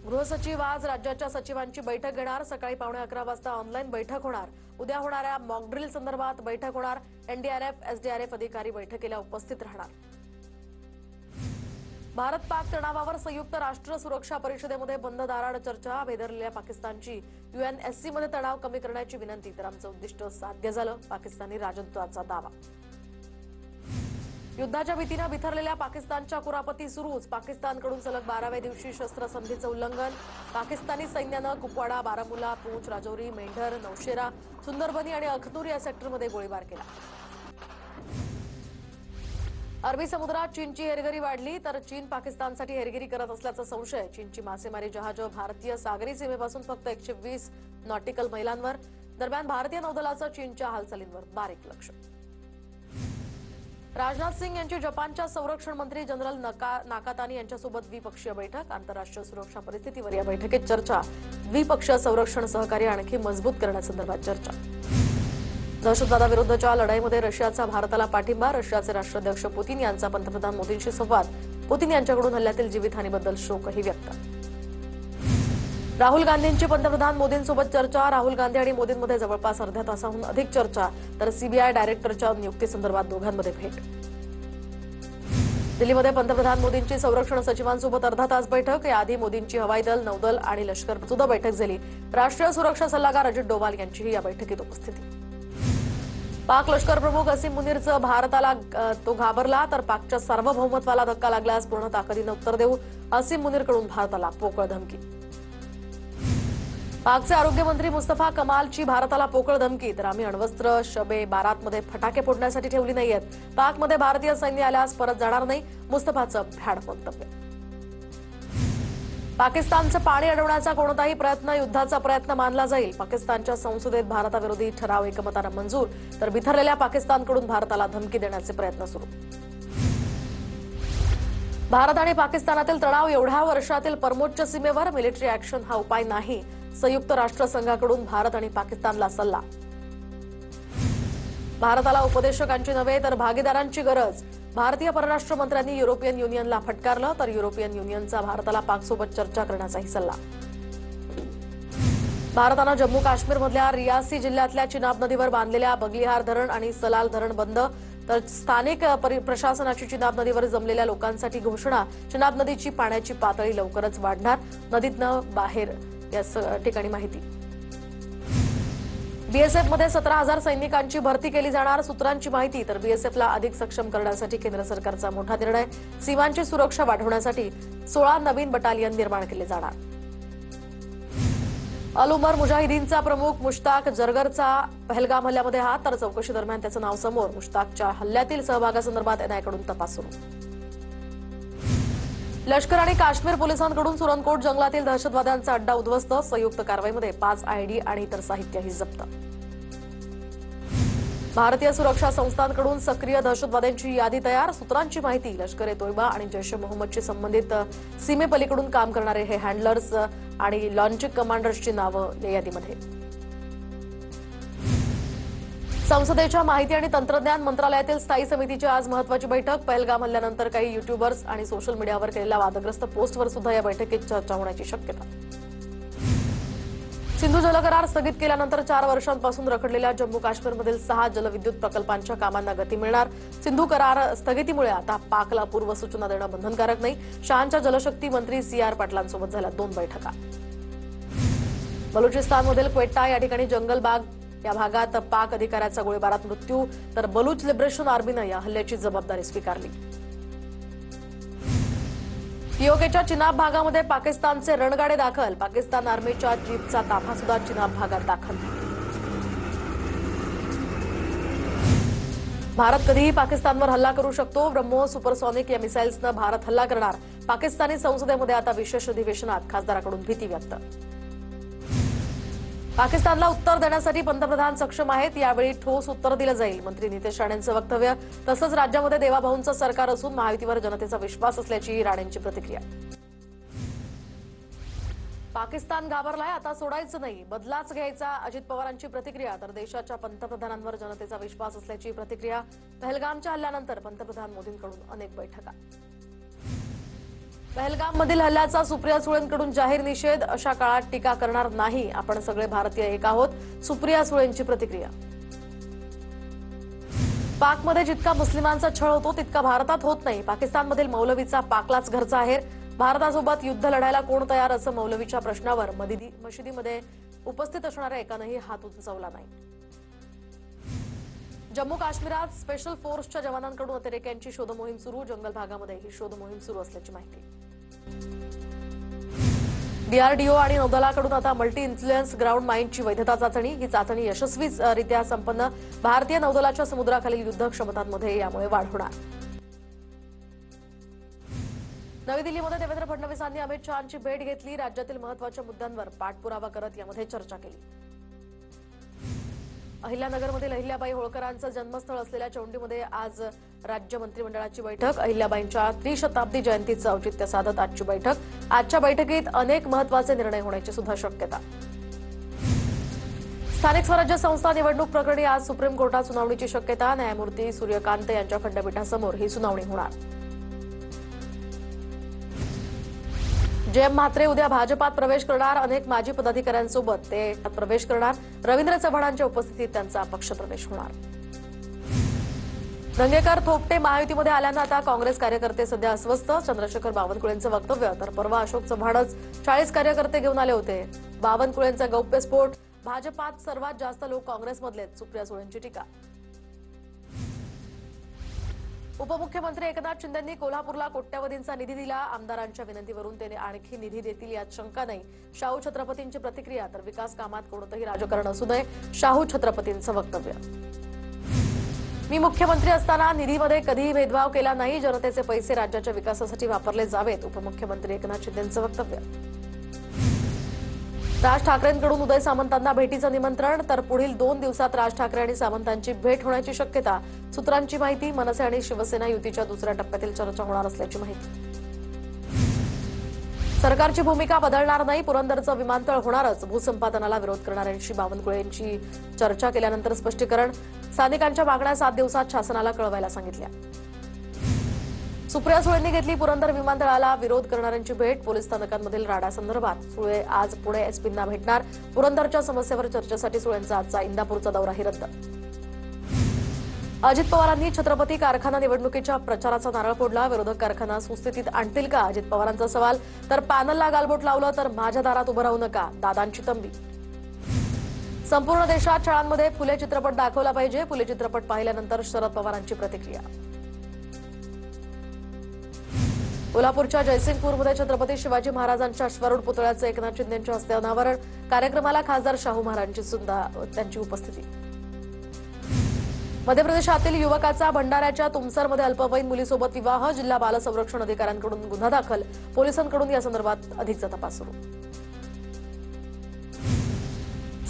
गृहसचिव आज राज्याच्या सचिवांची बैठक घेणार। सकाळी 11:15 वाजता ऑनलाईन बैठक होणार। उद्या होणाऱ्या मॉक ड्रिल संदर्भात बैठक होणार। एनडीआरएफ एसडीआरएफ अधिकारी बैठकीला उपस्थित राहणार। भारत पाक तणावावर संयुक्त राष्ट्र सुरक्षा परिषदेमध्ये बंद दाराआड चर्चा। भेदरलेल्या पाकिस्तानची यूएनएससी मध्ये तणाव कमी करण्याची विनंती। तर आमचं उद्दिष्ट साध्य झालं, पाकिस्तानी राजदूताचा दावा। युद्धाच्या भीतीने बिथरलेल्या पाकिस्तानच्या कुरापती सुरूच। पाकिस्तानकडून सलग 12व्या दिवशी शस्त्रसंधीचं उल्लंघन। पाकिस्तानी सैन्यानं कुपवाडा, बारामुल्ला, पूंछ, राजौरी, मेंढर, नौशेरा, सुंदरबनी आणि अखनूर या सेक्टरमध्ये गोळीबार केला। अरबी समुद्रात चीनची हेरगिरी वाढली, तर चीन पाकिस्तानसाठी हेरगिरी करत असल्याचा संशय। चीनची मासेमारी जहाजं भारतीय सागरी सीमेपासून फक्त 120 नॉटिकल मैलांवर। दरम्यान भारतीय नौदलाचं चीनच्या हालचालींवर बारीक लक्ष। राजनाथ सिंग यांची जपानच्या संरक्षण मंत्री जनरल नाकातानी यांच्यासोबत द्विपक्षीय बैठक। आंतरराष्ट्रीय सुरक्षा परिस्थितीवर या बैठकीत चर्चा। द्विपक्षीय संरक्षण सहकार्य आणखी मजबूत करण्यासंदर्भात चर्चा। दहशतवादाविरुद्धच्या लढाईमध्ये रशियाचा भारताला पाठिंबा। रशियाचे राष्ट्राध्यक्ष पुतीन यांचा पंतप्रधान मोदींशी संवाद। पुतीन यांच्याकडून हल्ल्यातील जीवितहानीबद्दल शोकही व्यक्त। राहुल गांधींची पंतप्रधान मोदींसोबत चर्चा। राहुल गांधी आणि मोदींमध्ये जवळपास अर्ध्या तासाहून अधिक चर्चा। तर सीबीआय डायरेक्टरच्या नियुक्तीसंदर्भात दोघांमध्ये भेट। दिल्लीमध्ये पंतप्रधान मोदींची संरक्षण सचिवांसोबत अर्धा तास बैठक। याआधी मोदींची हवाई दल, नौदल आणि लष्कर सुद्धा बैठक झाली। राष्ट्रीय सुरक्षा सल्लागार अजित डोवाल यांचीही या बैठकीत उपस्थिती। पाक लष्कर प्रमुख असीम मुनीरचं भारताला तो घाबरला, तर पाकच्या सार्वभौमत्वाला धक्का लागल्यास पूर्ण ताकदीनं उत्तर देऊ। असीम मुनीरकडून भारताला पोकळ धमकी। पाकचे आरोग्यमंत्री मुस्तफा कमालची भारताला पोकळ धमकी। तर आम्ही अण्वस्त्र शबे बारातमध्ये फटाके फोडण्यासाठी ठेवली नाहीयेत। पाकमध्ये भारतीय सैन्य आल्यास परत जाणार नाही, मुस्तफाचं भ्याड वक्तव्य। पाकिस्तानचं पाणी अडवण्याचा कोणताही प्रयत्न युद्धाचा प्रयत्न मानला जाईल। पाकिस्तानच्या संसदेत भारताविरोधी ठराव एकमतानं मंजूर। तर बिथरलेल्या पाकिस्तानकडून भारताला धमकी देण्याचे प्रयत्न सुरू। भारत आणि पाकिस्तानातील तणाव एवढ्या वर्षातील परमोच्च सीमेवर। मिलिटरी ऍक्शन हा उपाय नाही, संयुक्त राष्ट्रसंघाकडून भारत आणि पाकिस्तानला सल्ला। भारताला उपदेशकांची नव्हे तर भागीदारांची गरज। भारतीय परराष्ट्र मंत्र्यांनी युरोपियन युनियनला फटकारलं, तर युरोपियन युनियनचा भारताला पाकसोबत चर्चा करण्याचाही सल्ला। भारतानं जम्मू काश्मीरमधल्या रियासी जिल्ह्यातल्या चिनाब नदीवर बांधलेल्या बगलिहार धरण आणि सलाल धरण बंद। तर स्थानिक प्रशासनाची चिनाब नदीवर जमलेल्या लोकांसाठी घोषणा। चिनाब नदीची पाण्याची पातळी लवकरच वाढणार, नदीतनं बाहेर या ठिकाणी माहिती। बीएसएफमध्ये 17,000 सैनिकांची भरती केली जाणार, सूत्रांची माहिती। तर बीएसएफला अधिक सक्षम करण्यासाठी केंद्र सरकारचा मोठा निर्णय। सीमांची सुरक्षा वाढवण्यासाठी 16 नवीन बटालियन निर्माण केले जाणार। अल उमर मुजाहिदीनचा प्रमुख मुश्ताक जरगरचा पहलगाम हल्ल्यामध्ये हात, तर चौकशी दरम्यान त्याचं नाव समोर। मुश्ताकच्या हल्ल्यातील सहभागासंदर्भात एनआयकडून तपास सुरू। लष्कर आणि काश्मीर पोलिसांकडून सुरनकोट जंगलातील दहशतवाद्यांचा अड्डा उद्ध्वस्त। संयुक्त कारवाईमध्ये 5 आयडी आणि इतर साहित्यही जप्त। भारतीय सुरक्षा संस्थांकडून सक्रिय दहशतवाद्यांची यादी तयार, सूत्रांची माहिती। लष्कर ए तोयबा आणि जैश ए मोहम्मदशी संबंधित सीमेपलीकडून काम करणारे हे हँडलर्स आणि लॉन्चिंग कमांडर्सची नावं या यादीमध्ये। संसदेच्या माहिती आणि तंत्रज्ञान मंत्रालयातील स्थायी समितीची आज महत्त्वाची बैठक। पहलगाम हल्ल्यानंतर काही युट्यूबर्स आणि सोशल मीडियावर केलेल्या वादग्रस्त पोस्टवर सुद्धा या बैठकीत चर्चा होण्याची शक्यता। सिंधू जलकरार स्थगित केल्यानंतर 4 वर्षांपासून रखडलेल्या जम्मू काश्मीरमधील 6 जलविद्युत प्रकल्पांच्या कामांना गती मिळणार। सिंधू करार स्थगितीमुळे आता पाकला पूर्वसूचना देणं बंधनकारक नाही। शहांच्या जलशक्ती मंत्री CR पाटलांसोबत झाल्या 2 बैठका। बलुचिस्तानमधील क्वेट्टा या ठिकाणी जंगलबाग या भागात पाक अधिकाऱ्याचा गोळीबारात मृत्यू। तर बलूच लिबरेशन आर्मीनं या हल्ल्याची जबाबदारी स्वीकारली। पीओकेच्या चिनाब भागामध्ये पाकिस्तानचे रणगाडे दाखल। पाकिस्तान आर्मीच्या जीपचा ताफा सुद्धा चिनाब भागात दाखल। भारत कधीही पाकिस्तानवर हल्ला करू शकतो। ब्रह्मोस सुपरसॉनिक या मिसाईल्सनं भारत हल्ला करणार। पाकिस्तानी संसदेमध्ये आता विशेष अधिवेशनात खासदाराकडून भीती व्यक्त। पाकिस्तानला उत्तर देण्यासाठी पंतप्रधान सक्षम आहेत, यावेळी ठोस उत्तर दिलं जाईल। मंत्री नितेश राणेंचं वक्तव्य। तसंच राज्यामध्ये देवाभाऊंचं सरकार असून महायुतीवर जनतेचा विश्वास असल्याची राणेंची प्रतिक्रिया। पाकिस्तान घाबरलाय, आता सोडायचं नाही, बदलाच घ्यायचा, अजित पवारांची प्रतिक्रिया। तर देशाच्या पंतप्रधानांवर जनतेचा विश्वास असल्याची प्रतिक्रिया। पहलगामच्या हल्ल्यानंतर पंतप्रधान मोदींकडून अनेक बैठका। पहलगाममधील हल्ल्याचा सुप्रिया सुळेंकडून जाहीर निषेध. अशा काळात टीका करणार नाही. आपण सगळे भारतीय एक आहोत. सुप्रिया सुळेंची प्रतिक्रिया. पाकमध्ये जितका मुस्लिमांचा छळ होतो तितका भारतात होत नाही. पाकिस्तानमधील मौलवीचा पाकलाच घरचा आहेर. भारतासोबत युद्ध लढायला कोण तयार, असं मौलवीच्या प्रश्नावर मशिदीमध्ये उपस्थित असणाऱ्या एकानंही हात उंचावला नाही. जम्मू काश्मीरात स्पेशल फोर्सच्या जवानांकडून अतिरेक्यांची शोधमोहीम सुरू. जंगल भागामध्ये ही शोधमोहीम सुरू असल्याची माहिती. डीआरडीओ आणि नौदलाकडून आता मल्टी इन्फ्लुएन्स ग्राउंड माइनची वैधता चाचणी. ही चाचणी यशस्वीरित्या संपन्न. भारतीय नौदलाच्या समुद्राखालील युद्ध क्षमतांमध्ये यामुळे वाढ होणार. नवी दिल्लीमध्ये देवेंद्र फडणवीसांनी अमित शहांची भेट घेतली. राज्यातील महत्त्वाच्या मुद्द्यांवर पाठपुरावा करत यामध्ये चर्चा केली. अहिल्यानगरमधील अहिल्याबाई होळकरांचं जन्मस्थळ असलेल्या चौंडीमध्ये आज राज्य मंत्रिमंडळाची बैठक. अहिल्याबाईंच्या त्रिशताब्दी जयंतीचं औचित्य साधत आजची बैठक. आजच्या बैठकीत अनेक महत्त्वाचे निर्णय होण्याची सुद्धा शक्यता. स्थानिक स्वराज्य संस्था निवडणूक प्रकरणी आज सुप्रीम कोर्टात सुनावणीची शक्यता. न्यायमूर्ती सूर्यकांत यांच्या खंडपीठासमोर ही सुनावणी होणार. जयम म्हात्रे उद्या भाजपात प्रवेश करणार. अनेक माजी पदाधिकाऱ्यांसोबत ते प्रवेश करणार. रवींद्र चव्हाणांच्या उपस्थितीत त्यांचा पक्षप्रवेश होणार. दंगेकर थोपटे महायुतीमध्ये आल्यानं आता काँग्रेस कार्यकर्ते सध्या अस्वस्थ. चंद्रशेखर बावनकुळेंचं वक्तव्य. तर परवा अशोक चव्हाणच 40 कार्यकर्ते घेऊन आले होते. बावनकुळेंचा गौप्यस्फोट. भाजपात सर्वात जास्त लोक काँग्रेसमधलेच. सुप्रिया सुळेंची टीका. उपमुख्यमंत्री एकनाथ शिंदेंनी कोल्हापूरला कोट्यवधींचा निधी दिला. आमदारांच्या विनंतीवरून ते आणखी निधी देतील यात शंका नाही. शाहू छत्रपतींची प्रतिक्रिया. तर विकास कामात कोणतंही राजकारण असू नये. शाहू छत्रपतींचं वक्तव्य. मी मुख्यमंत्री असताना निधीमध्ये कधीही भेदभाव केला नाही. जनतेचे पैसे राज्याच्या विकासासाठी वापरले जावेत. उपमुख्यमंत्री एकनाथ शिंदेंचं वक्तव्य. राज ठाकरेंकडून उदय सामंतांना भेटीचं निमंत्रण. तर पुढील 2 दिवसात राज ठाकरे आणि सामंतांची भेट होण्याची शक्यता. सूत्रांची माहिती. मनसे आणि शिवसेना युतीच्या दुसऱ्या टप्प्यातील चर्चा होणार असल्याची माहिती. सरकारची भूमिका बदलणार नाही. पुरंदरचं विमानतळ होणारच. भूसंपादनाला विरोध करणाऱ्यांशी बावनकुळेंची चर्चा केल्यानंतर स्पष्टीकरण. स्थानिकांच्या मागण्या 7 दिवसात शासनाला कळवायला सांगितल्या. सुप्रिया सुळेंनी घेतली पुरंदर विमानतळाला विरोध करणाऱ्यांची भेट. पोलीस स्थानकांमधील राडासंदर्भात सुळे आज पुणे एसपींना भेटणार. पुरंदरच्या समस्येवर चर्चेसाठी सुळेंचा आजचा इंदापूरचा दौराही रद्द. अजित पवारांनी छत्रपती कारखाना निवडणुकीच्या प्रचाराचा नारळ फोडला. विरोधक कारखाना सुस्थितीत आणतील का, अजित पवारांचा सवाल. तर पॅनलला गालबोट लावलं तर माझ्या दारात उभं राहू नका, दादांची तंबी. संपूर्ण देशात शाळांमध्ये फुले चित्रपट दाखवला पाहिजे. फुले चित्रपट पाहिल्यानंतर शरद पवारांची प्रतिक्रिया. कोल्हापूरच्या जयसिंगपूरमध्ये छत्रपती शिवाजी महाराजांच्या अश्वारूढ पुतळ्याचं एकनाथ शिंदेंच्या हस्ते अनावरण. कार्यक्रमाला खासदार शाहू महाराजांची सुद्धा त्यांची उपस्थिती. मध्य प्रदेशातील युवकाचा भंडाऱ्याच्या तुमसरमध्ये अल्पवयीन मुलीसोबत विवाह. जिल्हा बाल संरक्षण अधिकाऱ्यांकडून गुन्हा दाखल. पोलिसांकडून या संदर्भात अधिकचा तपास सुरू.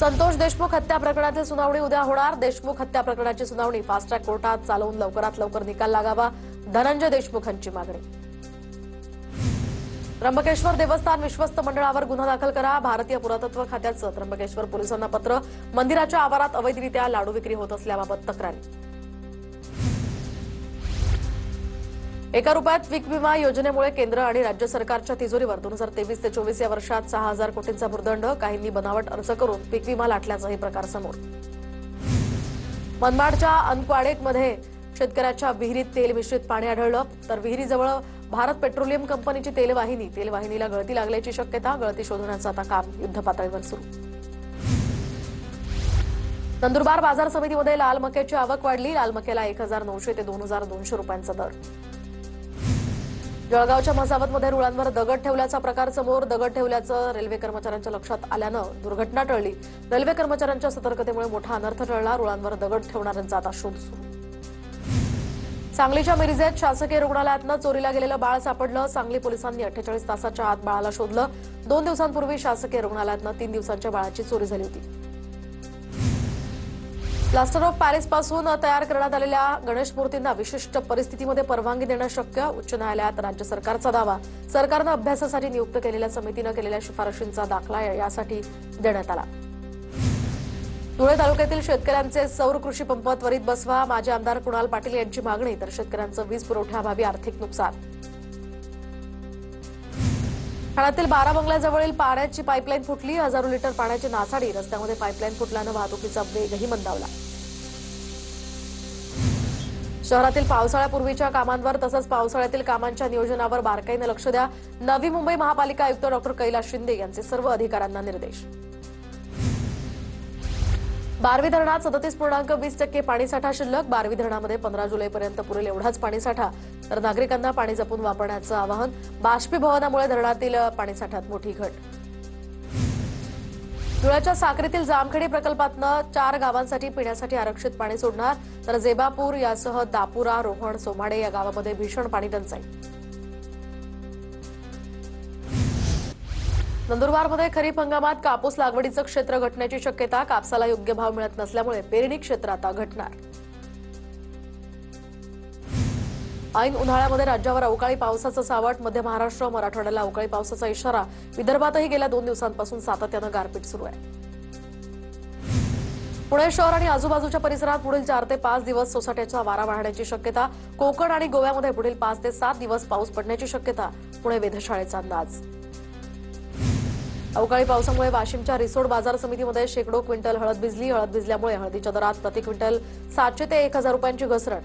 संतोष देशमुख हत्या प्रकरणातील सुनावणी उद्या होणार. देशमुख हत्या प्रकरणाची सुनावणी फास्ट ट्रॅक कोर्टात चालवून लवकरात लवकर निकाल लागावा. धनंजय देशमुखांची मागणी. त्र्यंबकेश्वर देवस्थान विश्वस्त मंडळावर गुन्हा दाखल करा. भारतीय पुरातत्व खात्याचं त्र्यंबकेश्वर पोलिसांना पत्र. मंदिराच्या आवारात अवैधरित्या लाडू विक्री होत असल्याबाबत तक्रारी. 1 रुपयात पीक विमा योजनेमुळे केंद्र आणि राज्य सरकारच्या तिजोरीवर 2023 ते 24 या वर्षात 6,000 कोटींचा भुर्दंड. काहींनी बनावट अर्ज करून पीक विमा लाटल्याचाही प्रकार समोर. मनमाडच्या अनक्वाडेकमध्ये शेतकऱ्याच्या विहिरीत तेल मिश्रित पाणी आढळलं. तर विहिरीजवळ भारत पेट्रोलियम कंपनीची तेलवाहिनीला गळती लागल्याची शक्यता. गळती शोधण्याचं आता काम युद्धपातळीवर सुरू. नंदुरबार बाजार समितीमध्ये लाल मक्याची आवक वाढली. लाल मक्याला 1,900 ते 2,200 रुपयांचा दर. जळगावच्या म्हसावतमध्ये रुळांवर दगड ठेवल्याचा प्रकार समोर. दगड ठेवल्याचं रेल्वे कर्मचाऱ्यांच्या लक्षात आल्यानं दुर्घटना टळली. रेल्वे कर्मचाऱ्यांच्या सतर्कतेमुळे मोठा अनर्थ टळला. रुळांवर दगड ठेवणाऱ्यांचा आता शोध सुरू. सांगलीच्या मिरजेत शासकीय रुग्णालयातनं चोरीला गेलेलं बाळ सापडलं. सांगली पोलिसांनी 48 तासाच्या आत बाळाला शोधलं. 2 दिवसांपूर्वी शासकीय रुग्णालयातनं 3 दिवसांच्या बाळाची चोरी झाली होती. प्लास्टर ऑफ पॅरिसपासून तयार करण्यात आलेल्या गणेश मूर्तींना विशिष्ट परिस्थितीमध्ये परवानगी देणं शक्य. उच्च न्यायालयात राज्य सरकारचा दावा. सरकारनं अभ्यासासाठी नियुक्त केलेल्या समितीनं केलेल्या शिफारशींचा दाखला यासाठी देण्यात आला. धुळे तालुक्यातील शेतकऱ्यांचे सौर कृषी पंप त्वरित बसवा. माजी आमदार कुणाल पाटील यांची मागणी. तर शेतकऱ्यांचं वीज पुरवठ्याअभावी आर्थिक नुकसान. ठाण्यातील 12 बंगल्याजवळील पाण्याची पाईपलाईन फुटली. हजारो लिटर पाण्याची नासाडी. रस्त्यामध्ये पाईपलाईन फुटल्यानं वाहतुकीचा वेगही मंदावला. शहरातील पावसाळ्यापूर्वीच्या कामांवर तसंच पावसाळ्यातील कामांच्या नियोजनावर बारकाईने लक्ष द्या. नवी मुंबई महापालिका आयुक्त डॉ. कैलास शिंदे यांचे सर्व अधिकाऱ्यांना निर्देश. बारवी धरणात 37.20% पाणीसाठा शिल्लक. बारवी धरणामध्ये 15 जुलैपर्यंत पुरेल एवढाच पाणीसाठा. तर नागरिकांना पाणी जपून वापरण्याचं आवाहन. बाष्पीभवनामुळे धरणातील पाणीसाठ्यात मोठी घट. धुळ्याच्या साक्रीतील जामखेडी प्रकल्पातनं 4 गावांसाठी पिण्यासाठी आरक्षित पाणी सोडणार. तर जेबापूर यासह दापुरा, रोहण, सोमाडे या गावांमध्ये भीषण पाणी टंचाई. नंदुरबारमध्ये खरीप हंगामात कापूस लागवडीचं क्षेत्र घटण्याची शक्यता. कापसाला योग्य भाव मिळत नसल्यामुळे पेरणी क्षेत्र आता घटणार. ऐन उन्हाळ्यामध्ये राज्यावर अवकाळी पावसाचं सावट. मध्य महाराष्ट्र, मराठवाड्याला अवकाळी पावसाचा इशारा. विदर्भातही गेल्या 2 दिवसांपासून सातत्यानं गारपीट सुरू आहे. पुणे शहर आणि आजूबाजूच्या परिसरात पुढील 4 ते 5 दिवस सोसाट्याचा वारा वाहण्याची शक्यता. कोकण आणि गोव्यामध्ये पुढील 5 ते 7 दिवस पाऊस पडण्याची शक्यता. पुणे वेधशाळेचा अंदाज. अवकाळी पावसामुळे वाशिमच्या रिसोड बाजार समितीमध्ये शेकडो क्विंटल हळद भिजली. हळद भिजल्यामुळे हळदीच्या दरात प्रति क्विंटल 700 ते 1000 रुपयांची घसरण.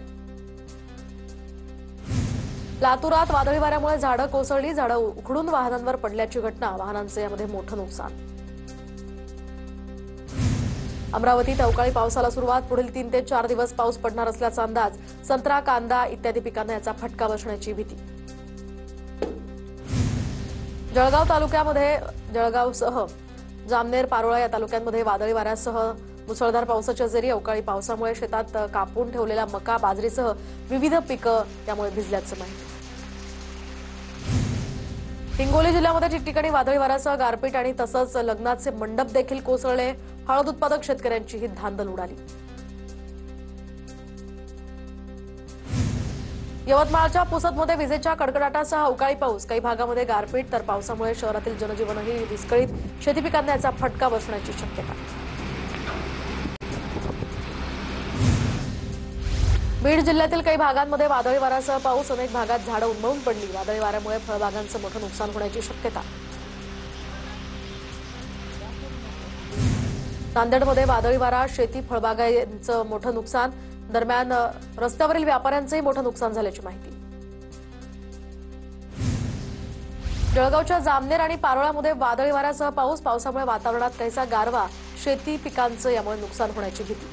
लातूरात वादळी वाऱ्यामुळे झाडं कोसळली. झाडं उखडून वाहनांवर पडल्याची घटना. वाहनांचे यामध्ये मोठं नुकसान. अमरावतीत अवकाळी पावसाला सुरुवात. पुढील 3 ते 4 दिवस पाऊस पडणार असल्याचा अंदाज. संत्रा, कांदा इत्यादी पिकांना याचा फटका बसण्याची भीती. जळगाव तालुक्यामध्ये जळगावसह जामनेर, पारोळा या तालुक्यांमध्ये वादळी वाऱ्यासह मुसळधार पावसाच्या जेरी. अवकाळी पावसामुळे शेतात कापून ठेवलेला मका, बाजरीसह विविध पिकं त्यामुळे भिजल्याचं माहिती. हिंगोली जिल्ह्यामध्ये ठिकठिकाणी वादळी वाऱ्यासह गारपीट आणि तसंच लग्नाचे मंडप देखील कोसळले. हळद उत्पादक शेतकऱ्यांची ही धांदल उडाली. यवतमाळच्या पुसदमध्ये विजेच्या कडकडाटासह अवकाळी पाऊस. काही भागामध्ये गारपीट तर पावसामुळे शहरातील जनजीवनही विस्कळीत. शेती पिकांना याचा फटका बसण्याची शक्यता. बीड जिल्ह्यातील काही भागांमध्ये वादळी वाऱ्यासह पाऊस. अनेक भागात झाडं उन्मळून पडली. वादळी वाऱ्यामुळे फळबागांचं मोठं नुकसान होण्याची शक्यता. नांदेडमध्ये वादळी वारा, शेती फळबागांचं मोठं नुकसान. दरम्यान रस्त्यावरील व्यापाऱ्यांचंही मोठं नुकसान झाल्याची माहिती. जळगावच्या जामनेर आणि पारोळ्यामध्ये वादळी वाऱ्यासह पाऊस. पावसामुळे वातावरणात काहीसा गारवा. शेती पिकांचं यामुळे नुकसान होण्याची भीती.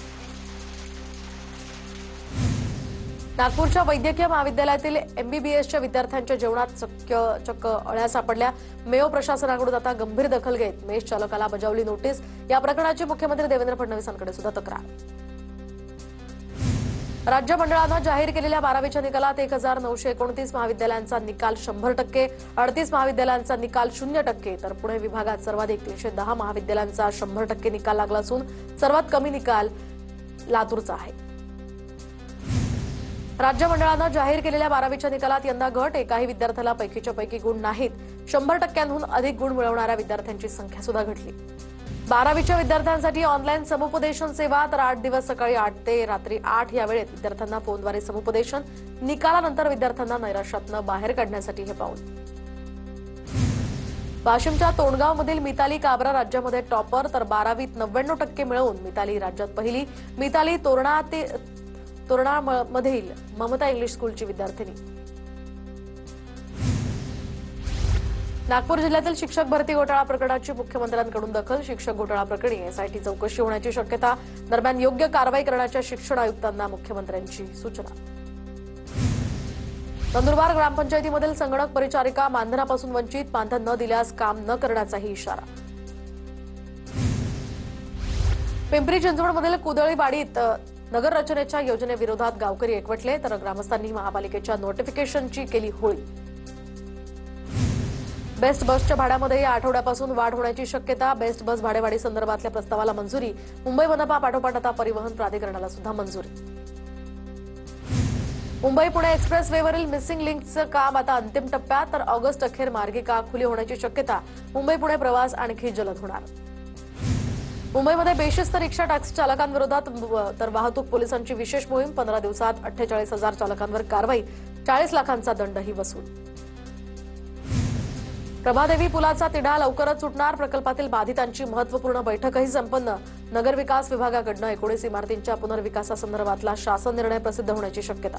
नागपूरच्या वैद्यकीय महाविद्यालयातील एमबीबीएसच्या विद्यार्थ्यांच्या जेवणात चक्क अळ्या सापडल्या. मेयो प्रशासनाकडून आता गंभीर दखल घेत मेस चालकाला बजावली नोटीस. या प्रकरणाची मुख्यमंत्री देवेंद्र फडणवीसांकडे सुद्धा तक्रार. राज्य मंडळानं जाहीर केलेल्या 12वीच्या निकालात 1929 महाविद्यालयांचा निकाल 100%, 38 महाविद्यालयांचा निकाल 0%. तर पुणे विभागात सर्वाधिक 310 महाविद्यालयांचा 100% निकाल लागला असून सर्वात कमी निकाल लातूरचा आहे. राज्य मंडळानं जाहीर केलेल्या 12वीच्या निकालात यंदा घट. एकाही विद्यार्थ्याला पैकीच्या पैकी गुण नाहीत. 100%हून अधिक गुण मिळवणाऱ्या विद्यार्थ्यांची संख्या सुद्धा घटली. 12वीच्या विद्यार्थ्यांसाठी ऑनलाईन समुपदेशन सेवा. तर 8 दिवस सकाळी 8 ते रात्री 8 या वेळेत विद्यार्थ्यांना फोनद्वारे समुपदेशन. निकालानंतर विद्यार्थ्यांना नैराश्यातनं बाहेर काढण्यासाठी हे पाऊल. वाशिमच्या तोंडगावमधील मिताली काबरा राज्यामध्ये टॉपर. तर 12वीत 99% मिळवून मिताली राज्यात पहिली. मिताली तोरणामधील ममता इंग्लिश स्कूलची विद्यार्थिनी. नागपूर जिल्ह्यातील शिक्षक भरती घोटाळा प्रकरणाची मुख्यमंत्र्यांकडून दखल. शिक्षक घोटाळा प्रकरणी एसआयटी चौकशी होण्याची शक्यता. दरम्यान योग्य कारवाई करण्याच्या शिक्षण आयुक्तांना मुख्यमंत्र्यांची सूचना. नंदुरबार ग्रामपंचायतीमधील संगणक परिचारिका मानधनापासून वंचित. मानधन न दिल्यास काम न करण्याचाही इशारा. पिंपरी चिंचवडमधील कुदळीवाडीत नगर रचनेच्या योजनेविरोधात गावकरी एकवटले. तर ग्रामस्थांनी महापालिकेच्या नोटिफिकेशनची केली होळी. बेस्ट बसच्या भाड्यामध्ये या आठवड्यापासून वाढ होण्याची शक्यता. बेस्ट बस भाडेवाढी संदर्भातल्या प्रस्तावाला मंजुरी. मुंबई मनपा पाठोपाठ आता परिवहन प्राधिकरणाला सुद्धा मंजुरी. मुंबई पुणे एक्सप्रेस वेवरील मिसिंग लिंकचं काम आता अंतिम टप्प्यात. तर ऑगस्ट अखेर मार्गिका खुली होण्याची शक्यता. मुंबई पुणे प्रवास आणखी जलद होणार. मुंबईमध्ये बेशिस्त रिक्षा टॅक्सी चालकांविरोधात तर वाहतूक पोलिसांची विशेष मोहीम. 15 दिवसात 48,000 चालकांवर कारवाई. 40 लाखांचा दंडही वसूल. प्रभादेवी पुलाचा तिढा लवकरच सुटणार. प्रकल्पातील बाधितांची महत्त्वपूर्ण बैठकही संपन्न. नगरविकास विभागाकडून 19 इमारतींच्या पुनर्विकासासंदर्भातला शासन निर्णय प्रसिद्ध होण्याची शक्यता.